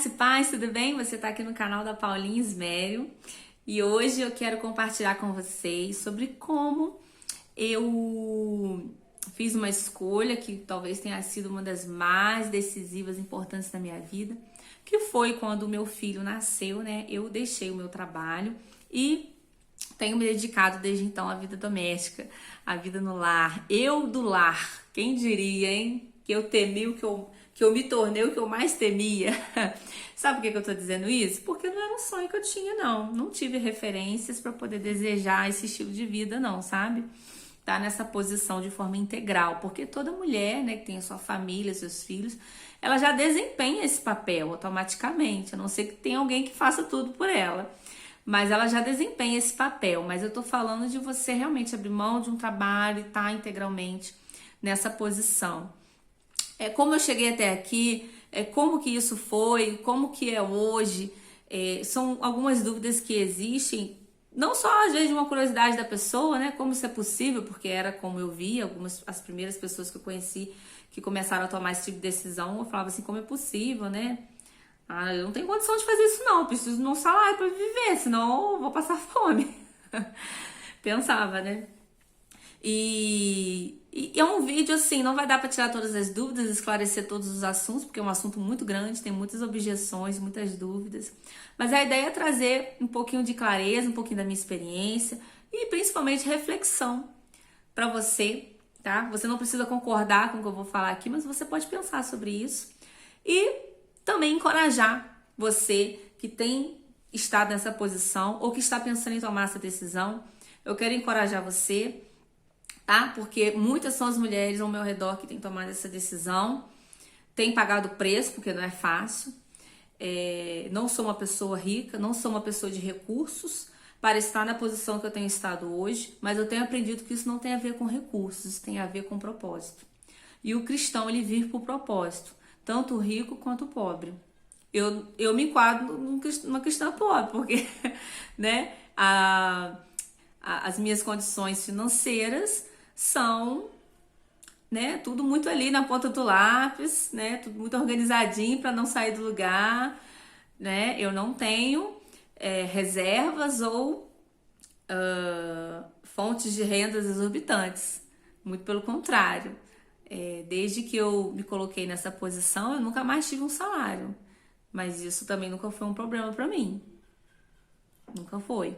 Graça e paz, tudo bem? Você está aqui no canal da Paulinha Ismério e hoje eu quero compartilhar com vocês sobre como eu fiz uma escolha que talvez tenha sido uma das mais decisivas e importantes da minha vida, que foi quando o meu filho nasceu, né? Eu deixei o meu trabalho e tenho me dedicado desde então à vida doméstica, à vida no lar. Eu do lar, quem diria, hein? Que eu temi que eu me tornei o que eu mais temia. Sabe por que eu tô dizendo isso? Porque não era um sonho que eu tinha, não. Não tive referências para poder desejar esse estilo de vida, não, sabe? Tá nessa posição de forma integral, porque toda mulher, né, que tem a sua família, seus filhos, ela já desempenha esse papel automaticamente, a não ser que tenha alguém que faça tudo por ela. Mas ela já desempenha esse papel, mas eu tô falando de você realmente abrir mão de um trabalho e estar integralmente nessa posição. Como eu cheguei até aqui, como que isso foi, como que é hoje, são algumas dúvidas que existem, não só às vezes de uma curiosidade da pessoa, né, como isso é possível, porque era como eu via, as primeiras pessoas que eu conheci que começaram a tomar esse tipo de decisão, eu falava assim, como é possível, né? Ah, eu não tenho condição de fazer isso não, eu preciso de um salário para viver, senão eu vou passar fome. Pensava, né? E é um vídeo assim, não vai dar para tirar todas as dúvidas, esclarecer todos os assuntos, porque é um assunto muito grande, tem muitas objeções, muitas dúvidas. Mas a ideia é trazer um pouquinho de clareza, um pouquinho da minha experiência e principalmente reflexão para você, tá? Você não precisa concordar com o que eu vou falar aqui, mas você pode pensar sobre isso. E também encorajar você que tem estado nessa posição ou que está pensando em tomar essa decisão. Eu quero encorajar você, tá? Porque muitas são as mulheres ao meu redor que têm tomado essa decisão, têm pagado o preço, porque não é fácil. Não sou uma pessoa rica, não sou uma pessoa de recursos para estar na posição que eu tenho estado hoje, mas eu tenho aprendido que isso não tem a ver com recursos, isso tem a ver com propósito. E o cristão, ele vive por propósito, tanto o rico quanto o pobre. Eu me enquadro numa cristã pobre, porque né, as minhas condições financeiras são, né, tudo muito ali na ponta do lápis, né, tudo muito organizadinho para não sair do lugar, né, eu não tenho reservas ou fontes de rendas exorbitantes, muito pelo contrário. Desde que eu me coloquei nessa posição, eu nunca mais tive um salário, mas isso também nunca foi um problema para mim, nunca foi.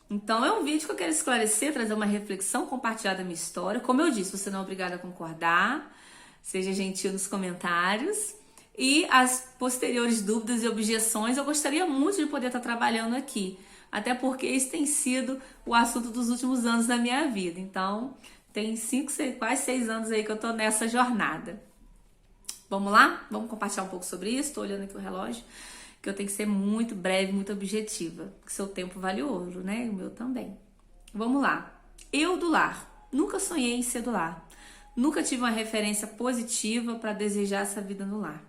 Então é um vídeo que eu quero esclarecer, trazer uma reflexão, compartilhar da minha história. Como eu disse, você não é obrigado a concordar, seja gentil nos comentários. E as posteriores dúvidas e objeções, eu gostaria muito de poder estar trabalhando aqui. Até porque isso tem sido o assunto dos últimos anos da minha vida. Então, tem 5, quase 6 anos aí que eu tô nessa jornada. Vamos lá? Vamos compartilhar um pouco sobre isso? Tô olhando aqui o relógio, que eu tenho que ser muito breve, muito objetiva, porque seu tempo vale ouro, né? E o meu também. Vamos lá. Eu do lar. Nunca sonhei em ser do lar. Nunca tive uma referência positiva para desejar essa vida no lar.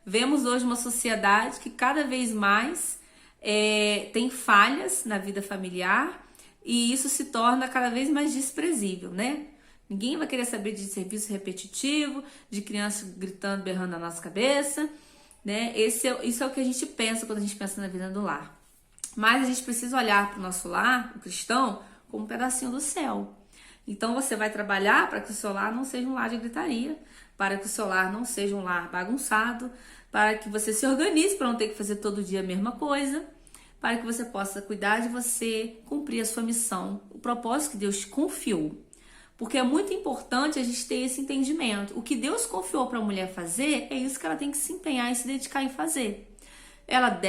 Vemos hoje uma sociedade que cada vez mais tem falhas na vida familiar e isso se torna cada vez mais desprezível, né? Ninguém vai querer saber de serviço repetitivo, de criança gritando, berrando na nossa cabeça, né? Isso é o que a gente pensa quando a gente pensa na vida do lar. Mas a gente precisa olhar para o nosso lar, o cristão, como um pedacinho do céu. Então você vai trabalhar para que o seu lar não seja um lar de gritaria, para que o seu lar não seja um lar bagunçado, para que você se organize para não ter que fazer todo dia a mesma coisa, para que você possa cuidar de você, cumprir a sua missão, o propósito que Deus te confiou. Porque é muito importante a gente ter esse entendimento. O que Deus confiou para a mulher fazer, é isso que ela tem que se empenhar e se dedicar em fazer. Ela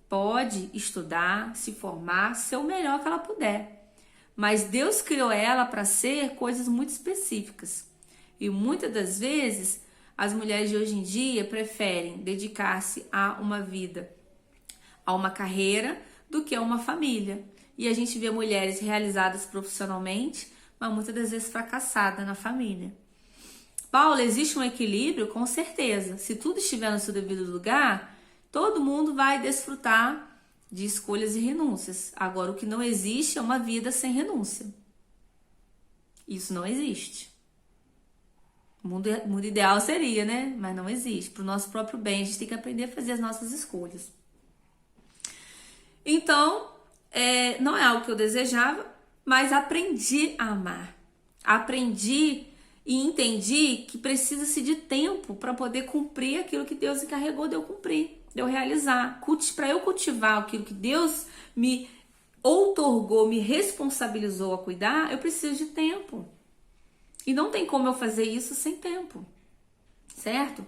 pode estudar, se formar, ser o melhor que ela puder. Mas Deus criou ela para ser coisas muito específicas. E muitas das vezes, as mulheres de hoje em dia preferem dedicar-se a uma vida, a uma carreira, do que a uma família. E a gente vê mulheres realizadas profissionalmente, mas muitas das vezes fracassada na família. Paula, existe um equilíbrio? Com certeza. Se tudo estiver no seu devido lugar, todo mundo vai desfrutar de escolhas e renúncias. Agora, o que não existe é uma vida sem renúncia. Isso não existe. mundo ideal seria, né? Mas não existe. Para o nosso próprio bem, a gente tem que aprender a fazer as nossas escolhas. Então, não é algo que eu desejava, mas aprendi a amar. Aprendi e entendi que precisa-se de tempo para poder cumprir aquilo que Deus encarregou de eu cumprir, de eu realizar. Para eu cultivar aquilo que Deus me outorgou, me responsabilizou a cuidar, eu preciso de tempo. E não tem como eu fazer isso sem tempo, certo?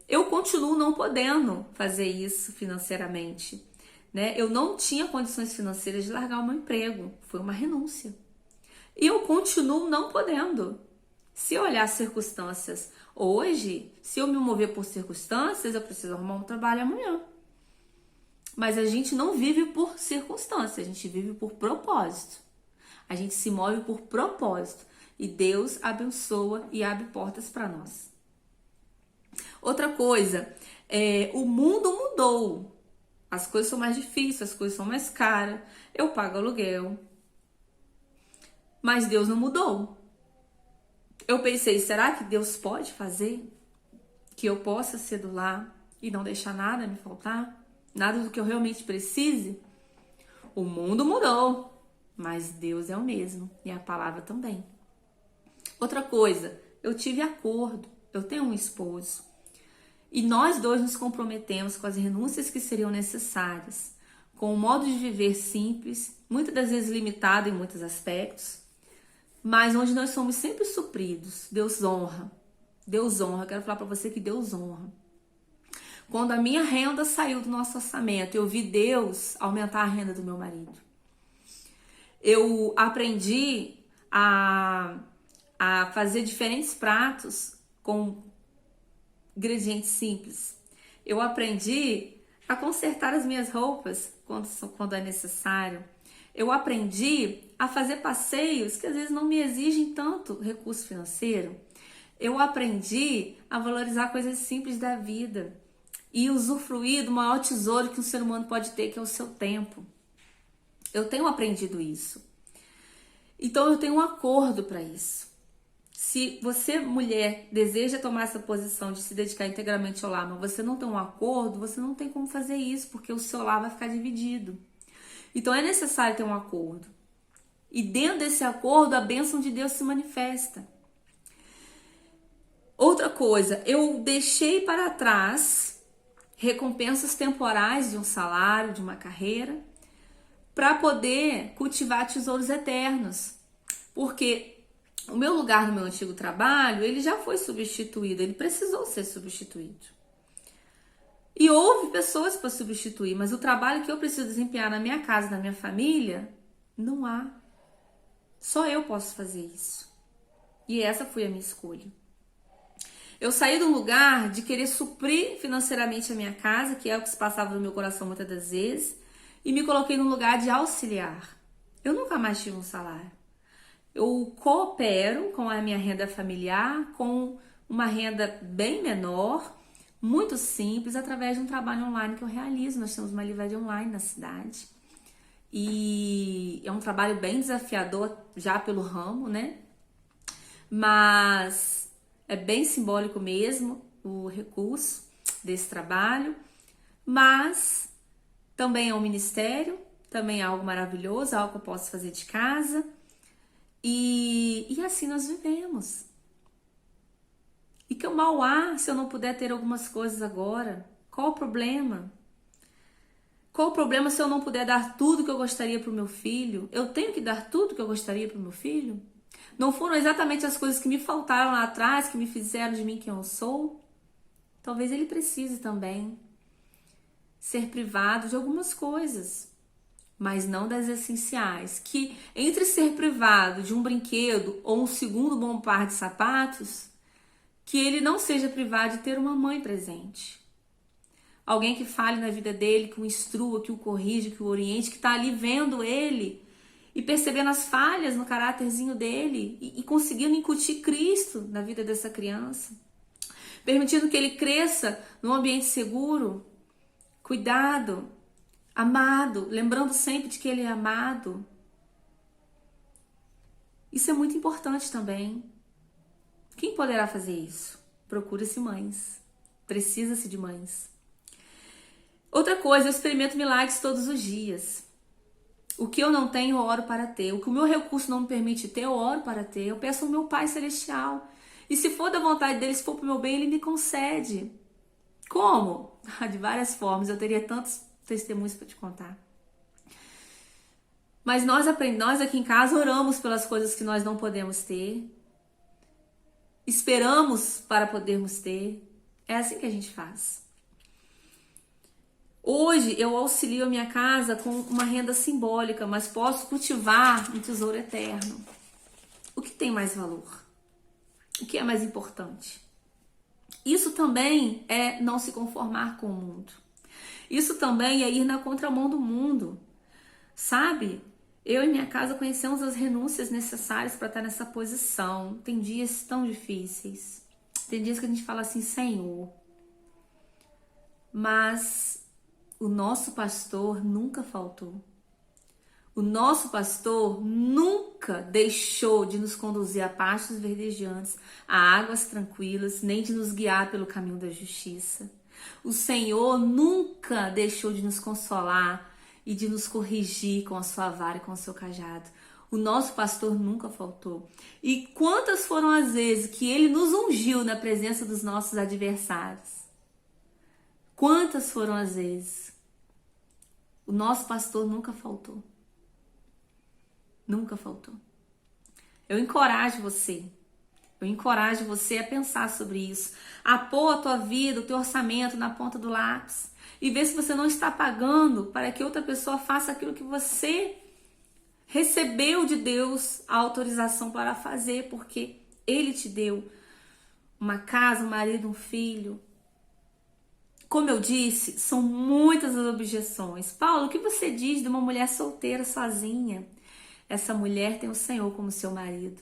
Eu continuo não podendo fazer isso financeiramente, né? Eu não tinha condições financeiras de largar o meu emprego, foi uma renúncia. E eu continuo não podendo. Se eu olhar as circunstâncias hoje, se eu me mover por circunstâncias, eu preciso arrumar um trabalho amanhã. Mas a gente não vive por circunstâncias, a gente vive por propósito. A gente se move por propósito. E Deus abençoa e abre portas para nós. Outra coisa, o mundo mudou. As coisas são mais difíceis, as coisas são mais caras. Eu pago aluguel. Mas Deus não mudou. Eu pensei, será que Deus pode fazer que eu possa ser do lar e não deixar nada me faltar? Nada do que eu realmente precise? O mundo mudou, mas Deus é o mesmo e a palavra também. Outra coisa, eu tive acordo, eu tenho um esposo e nós dois nos comprometemos com as renúncias que seriam necessárias, com um modo de viver simples, muitas das vezes limitado em muitos aspectos, mas onde nós somos sempre supridos. Deus honra. Deus honra. Quero falar para você que Deus honra. Quando a minha renda saiu do nosso orçamento, eu vi Deus aumentar a renda do meu marido. Eu aprendi a fazer diferentes pratos com ingredientes simples. Eu aprendi a consertar as minhas roupas quando é necessário. Eu aprendi a fazer passeios que às vezes não me exigem tanto recurso financeiro. Eu aprendi a valorizar coisas simples da vida e usufruir do maior tesouro que um ser humano pode ter, que é o seu tempo. Eu tenho aprendido isso. Então eu tenho um acordo para isso. Se você, mulher, deseja tomar essa posição de se dedicar integralmente ao lar, mas você não tem um acordo, você não tem como fazer isso, porque o seu lar vai ficar dividido. Então é necessário ter um acordo. E dentro desse acordo, a bênção de Deus se manifesta. Outra coisa, eu deixei para trás recompensas temporais de um salário, de uma carreira, para poder cultivar tesouros eternos. Porque o meu lugar no meu antigo trabalho, ele já foi substituído, ele precisou ser substituído. E houve pessoas para substituir, mas o trabalho que eu preciso desempenhar na minha casa, na minha família, não há. Só eu posso fazer isso. E essa foi a minha escolha. Eu saí de um lugar de querer suprir financeiramente a minha casa, que é o que se passava no meu coração muitas das vezes, e me coloquei num lugar de auxiliar. Eu nunca mais tive um salário. Eu coopero com a minha renda familiar, com uma renda bem menor, muito simples, através de um trabalho online que eu realizo. Nós temos uma livraria online na cidade. E é um trabalho bem desafiador já pelo ramo, né? Mas é bem simbólico mesmo o recurso desse trabalho. Mas também é um ministério, também é algo maravilhoso, algo que eu posso fazer de casa. E assim nós vivemos. E que mal há se eu não puder ter algumas coisas agora? Qual o problema? Qual o problema se eu não puder dar tudo que eu gostaria para o meu filho? Eu tenho que dar tudo que eu gostaria para o meu filho? Não foram exatamente as coisas que me faltaram lá atrás, que me fizeram de mim quem eu sou? Talvez ele precise também ser privado de algumas coisas, mas não das essenciais. Que entre ser privado de um brinquedo ou um segundo bom par de sapatos, que ele não seja privado de ter uma mãe presente. Alguém que fale na vida dele, que o instrua, que o corrija, que o oriente, que está ali vendo ele e percebendo as falhas no caráterzinho dele e conseguindo incutir Cristo na vida dessa criança. Permitindo que ele cresça num ambiente seguro, cuidado, amado, lembrando sempre de que ele é amado. Isso é muito importante também. Quem poderá fazer isso? Procura-se mães. Precisa-se de mães. Outra coisa, eu experimento milagres todos os dias. O que eu não tenho, eu oro para ter. O que o meu recurso não me permite ter, eu oro para ter. Eu peço ao meu Pai Celestial. E se for da vontade dele, se for para o meu bem, ele me concede. Como? De várias formas. Eu teria tantos testemunhos para te contar. Mas nós aqui em casa oramos pelas coisas que nós não podemos ter. Esperamos para podermos ter. É assim que a gente faz. Hoje eu auxilio a minha casa com uma renda simbólica, mas posso cultivar um tesouro eterno. O que tem mais valor? O que é mais importante? Isso também é não se conformar com o mundo. Isso também é ir na contramão do mundo. Sabe? Eu e minha casa conhecemos as renúncias necessárias para estar nessa posição. Tem dias tão difíceis. Tem dias que a gente fala assim, Senhor. Mas o nosso pastor nunca faltou. O nosso pastor nunca deixou de nos conduzir a pastos verdejantes, a águas tranquilas, nem de nos guiar pelo caminho da justiça. O Senhor nunca deixou de nos consolar e de nos corrigir com a sua vara e com o seu cajado. O nosso pastor nunca faltou. E quantas foram as vezes que ele nos ungiu na presença dos nossos adversários? Quantas foram as vezes? O nosso pastor nunca faltou. Nunca faltou. Eu encorajo você. Eu encorajo você a pensar sobre isso. A pôr a tua vida, o teu orçamento na ponta do lápis. E ver se você não está pagando para que outra pessoa faça aquilo que você recebeu de Deus a autorização para fazer, porque Ele te deu uma casa, um marido, um filho. Como eu disse, são muitas as objeções. Paulo, o que você diz de uma mulher solteira, sozinha? Essa mulher tem o Senhor como seu marido.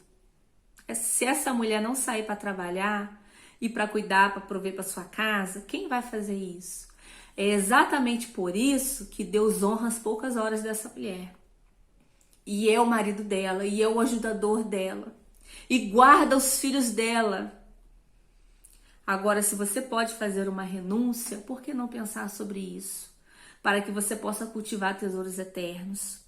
Se essa mulher não sair para trabalhar e para cuidar, para prover para sua casa, quem vai fazer isso? É exatamente por isso que Deus honra as poucas horas dessa mulher. E é o marido dela, e é o ajudador dela. E guarda os filhos dela. Agora, se você pode fazer uma renúncia, por que não pensar sobre isso? Para que você possa cultivar tesouros eternos.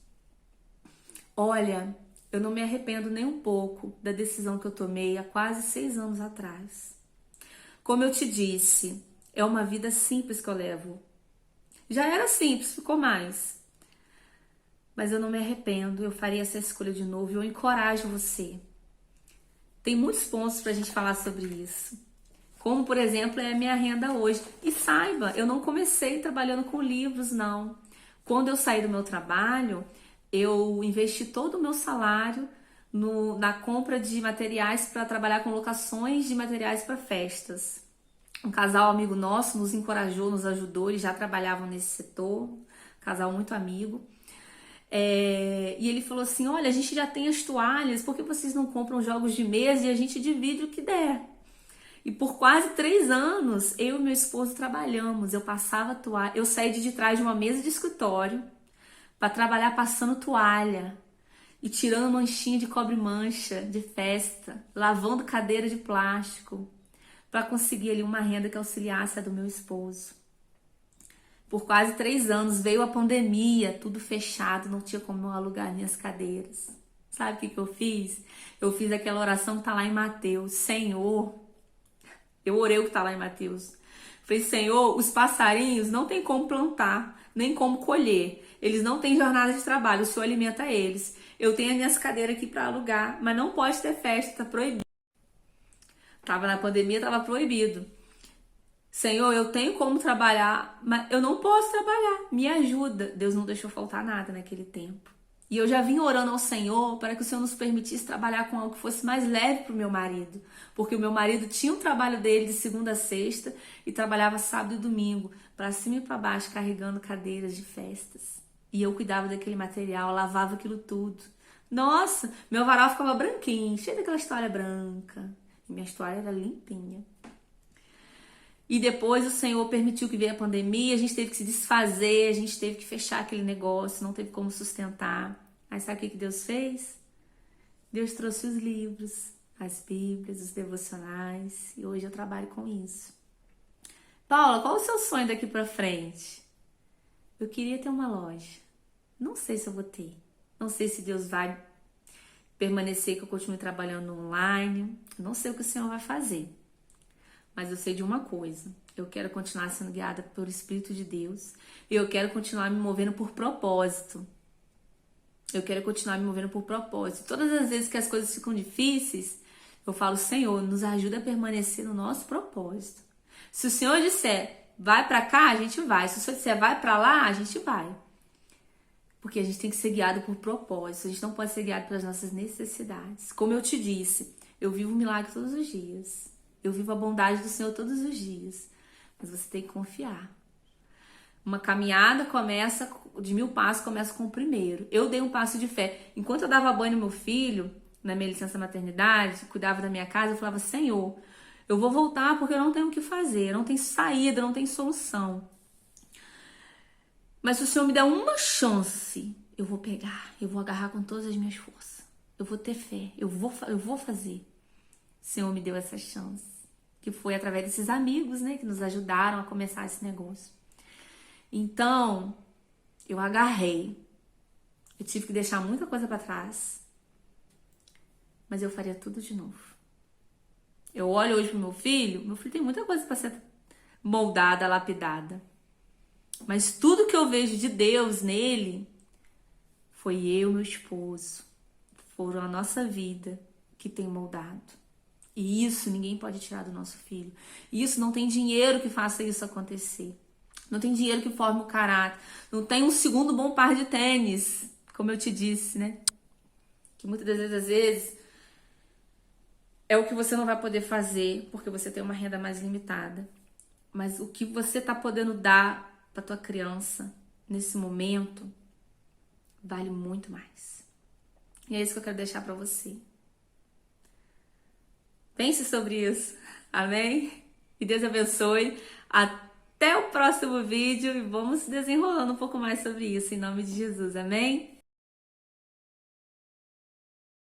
Olha, eu não me arrependo nem um pouco da decisão que eu tomei há quase 6 anos atrás. Como eu te disse, é uma vida simples que eu levo. Já era simples, ficou mais. Mas eu não me arrependo, eu faria essa escolha de novo e eu encorajo você. Tem muitos pontos para a gente falar sobre isso. Como, por exemplo, é a minha renda hoje. E saiba, eu não comecei trabalhando com livros, não. Quando eu saí do meu trabalho, eu investi todo o meu salário na compra de materiais para trabalhar com locações de materiais para festas. Um casal amigo nosso nos encorajou, nos ajudou, eles já trabalhavam nesse setor, casal muito amigo. E ele falou assim, olha, a gente já tem as toalhas, por que vocês não compram jogos de mesa e a gente divide o que der? E por quase 3 anos, eu e meu esposo trabalhamos. Eu passava toalha, eu saí de trás de uma mesa de escritório para trabalhar passando toalha e tirando manchinha de cobre-mancha de festa, lavando cadeira de plástico, para conseguir ali uma renda que auxiliasse a do meu esposo. Por quase 3 anos veio a pandemia, tudo fechado, não tinha como eu alugar minhas cadeiras. Sabe o que eu fiz? Eu fiz aquela oração que está lá em Mateus. Senhor, eu orei o que está lá em Mateus. Falei, Senhor, os passarinhos não tem como plantar, nem como colher. Eles não têm jornada de trabalho, o Senhor alimenta eles. Eu tenho as minhas cadeiras aqui para alugar, mas não pode ter festa, está proibido. Tava na pandemia, estava proibido. Senhor, eu tenho como trabalhar, mas eu não posso trabalhar. Me ajuda. Deus não deixou faltar nada naquele tempo. E eu já vim orando ao Senhor para que o Senhor nos permitisse trabalhar com algo que fosse mais leve para o meu marido. Porque o meu marido tinha o trabalho dele de segunda a sexta e trabalhava sábado e domingo, para cima e para baixo, carregando cadeiras de festas. E eu cuidava daquele material, lavava aquilo tudo. Nossa, meu varal ficava branquinho, cheio daquela toalha branca. E minha toalha era limpinha. E depois o Senhor permitiu que veio a pandemia, a gente teve que se desfazer, a gente teve que fechar aquele negócio, não teve como sustentar. Aí sabe o que Deus fez? Deus trouxe os livros. as Bíblias, os devocionais, e hoje eu trabalho com isso. Paula, qual o seu sonho daqui pra frente? Eu queria ter uma loja. Não sei se eu vou ter. Não sei se Deus vai permanecer que eu continue trabalhando online. Não sei o que o Senhor vai fazer. Mas eu sei de uma coisa. Eu quero continuar sendo guiada pelo Espírito de Deus. E eu quero continuar me movendo por propósito. Eu quero continuar me movendo por propósito. Todas as vezes que as coisas ficam difíceis, eu falo, Senhor, nos ajuda a permanecer no nosso propósito. Se o Senhor disser, vai pra cá, a gente vai. Se o Senhor disser, vai pra lá, a gente vai. Porque a gente tem que ser guiado por propósito. A gente não pode ser guiado pelas nossas necessidades. Como eu te disse, eu vivo um milagre todos os dias. Eu vivo a bondade do Senhor todos os dias. Mas você tem que confiar. Uma caminhada começa, de 1000 passos, começa com o primeiro. Eu dei um passo de fé. Enquanto eu dava banho no meu filho, na minha licença maternidade, cuidava da minha casa, eu falava, Senhor, eu vou voltar porque eu não tenho o que fazer, eu não tenho saída, eu não tenho solução. Mas se o Senhor me der uma chance, eu vou pegar, eu vou agarrar com todas as minhas forças. Eu vou ter fé, eu vou fazer. O Senhor me deu essa chance, que foi através desses amigos, né, que nos ajudaram a começar esse negócio. Então, eu agarrei. Eu tive que deixar muita coisa para trás. Mas eu faria tudo de novo. Eu olho hoje pro meu filho tem muita coisa para ser moldada, lapidada. Mas tudo que eu vejo de Deus nele foi eu, meu esposo, foram a nossa vida que tem moldado. E isso ninguém pode tirar do nosso filho. E isso não tem dinheiro que faça isso acontecer. Não tem dinheiro que forme o caráter. Não tem um segundo bom par de tênis, como eu te disse, né? Que muitas das vezes é o que você não vai poder fazer porque você tem uma renda mais limitada. Mas o que você tá podendo dar para tua criança nesse momento vale muito mais. E é isso que eu quero deixar para você. Pense sobre isso. Amém? E Deus abençoe. Até o próximo vídeo e vamos desenrolando um pouco mais sobre isso, em nome de Jesus. Amém?